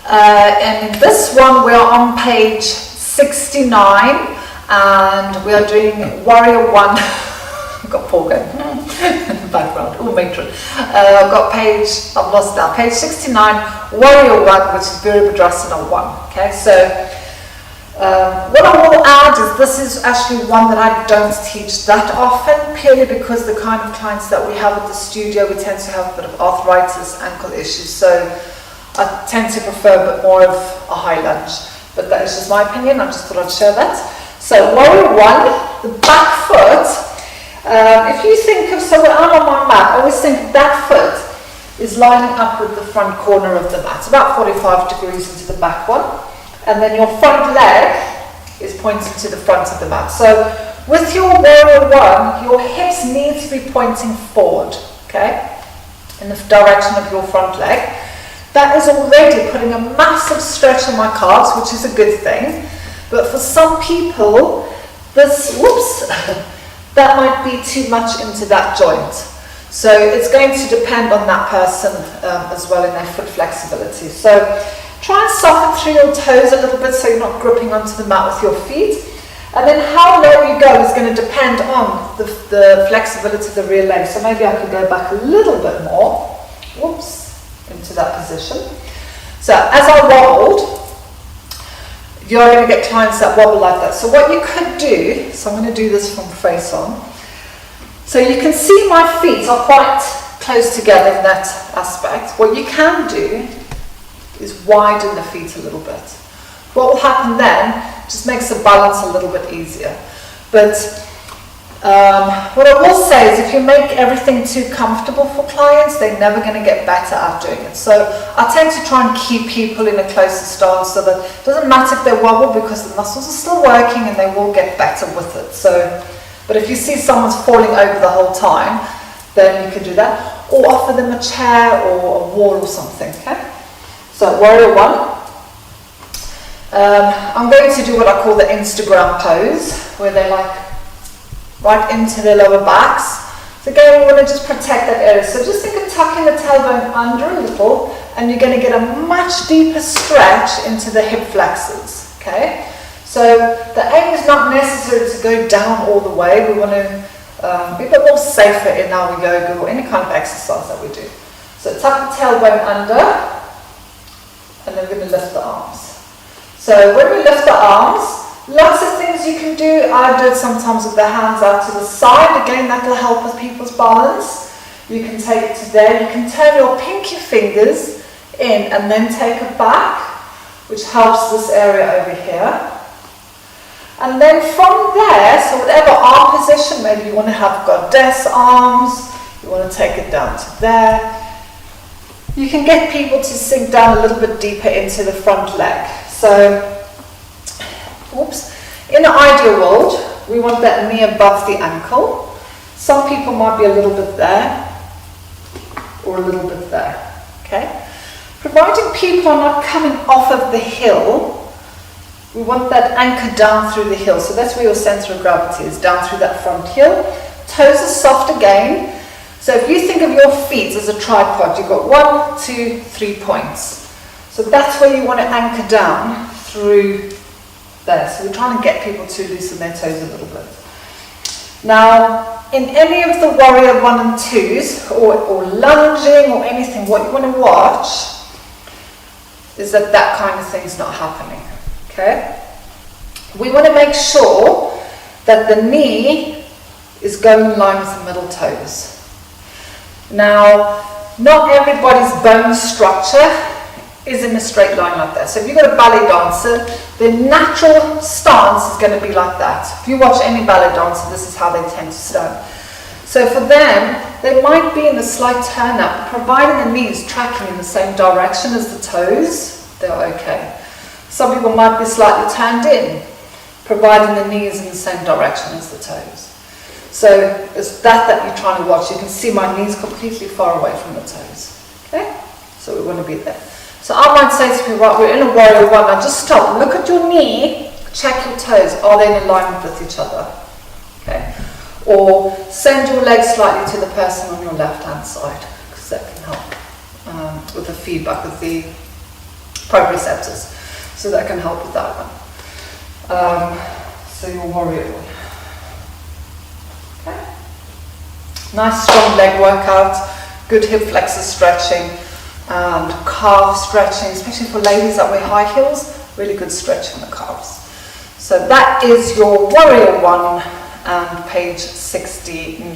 And in this one, we are on page 69, and we are doing Warrior 1. I've got Paul going in the background, oh matron. I've got page 69, Warrior 1, which is Virabhadrasana 1. Okay, so what I will add is this is actually one that I don't teach that often, purely because the kind of clients that we have at the studio, we tend to have a bit of arthritis, ankle issues, so I tend to prefer a bit more of a high lunge. But that is just my opinion, I just thought I'd share that. So Warrior 1, the back foot. If you think of, so when I'm on my mat, I always think that foot is lining up with the front corner of the mat, about 45 degrees into the back one, and then your front leg is pointing to the front of the mat. So with your Warrior 1, your hips need to be pointing forward, okay, in the direction of your front leg. That is already putting a massive stretch on my calves, which is a good thing, but for some people, this, that might be too much into that joint. So it's going to depend on that person as well in their foot flexibility. So try and soften through your toes a little bit so you're not gripping onto the mat with your feet. And then how low you go is going to depend on the flexibility of the rear leg. So maybe I could go back a little bit more, into that position. So as I wobbled, you're going to get clients that wobble like that. So what you could do, so I'm going to do this from face on. So you can see my feet are quite close together in that aspect. What you can do is widen the feet a little bit. What will happen then just makes the balance a little bit easier. But what I will say is if you make everything too comfortable for clients, they're never going to get better at doing it. So I tend to try and keep people in a closer stance so that it doesn't matter if they wobble because the muscles are still working and they will get better with it. So, but if you see someone's falling over the whole time, then you can do that. Or offer them a chair or a wall or something, okay? So Warrior 1. I'm going to do what I call the Instagram pose, where they like right into their lower backs. So again, we want to just protect that area. So just think of tucking the tailbone under a little, and you're going to get a much deeper stretch into the hip flexors, okay? So the aim is not necessarily to go down all the way. We want to be a bit more safer in our yoga or any kind of exercise that we do. So tuck the tailbone under, and then we're going to lift the arms. So when we lift the arms, lots of things you can do. I do it sometimes with the hands out to the side. Again, that will help with people's balance. You can take it to there. You can turn your pinky fingers in and then take it back, which helps this area over here. And then from there, so whatever arm position, maybe you want to have goddess arms, you want to take it down to there. You can get people to sink down a little bit deeper into the front leg. So, in an ideal world, we want that knee above the ankle. Some people might be a little bit there, or a little bit there, okay? Providing people are not coming off of the hill, we want that anchor down through the heel. So that's where your center of gravity is, down through that front heel. Toes are soft again. So if you think of your feet as a tripod, you've got 1, 2, 3 points. So that's where you want to anchor down through there. So we're trying to get people to loosen their toes a little bit. Now, in any of the Warrior 1 and 2s, or lunging or anything, what you want to watch is that that kind of thing is not happening. Okay? We want to make sure that the knee is going in line with the middle toes. Now, not everybody's bone structure is in a straight line like that. So if you've got a ballet dancer, their natural stance is going to be like that. If you watch any ballet dancer, this is how they tend to stand. So for them, they might be in a slight turn up, providing the knees tracking in the same direction as the toes, they're okay. Some people might be slightly turned in, providing the knees in the same direction as the toes. So it's that you're trying to watch. You can see my knees completely far away from the toes. Okay? So we want to be there. So I might say to people, right, we're in a Warrior 1, now just stop, look at your knee, check your toes, are they in alignment with each other? Okay? Or send your legs slightly to the person on your left hand side, because that can help with the feedback of the proprioceptors. So that can help with that one. So your warrior one. Okay. Nice strong leg workout, good hip flexor stretching and calf stretching, especially for ladies that wear high heels, really good stretch in the calves. So that is your warrior one and page 69.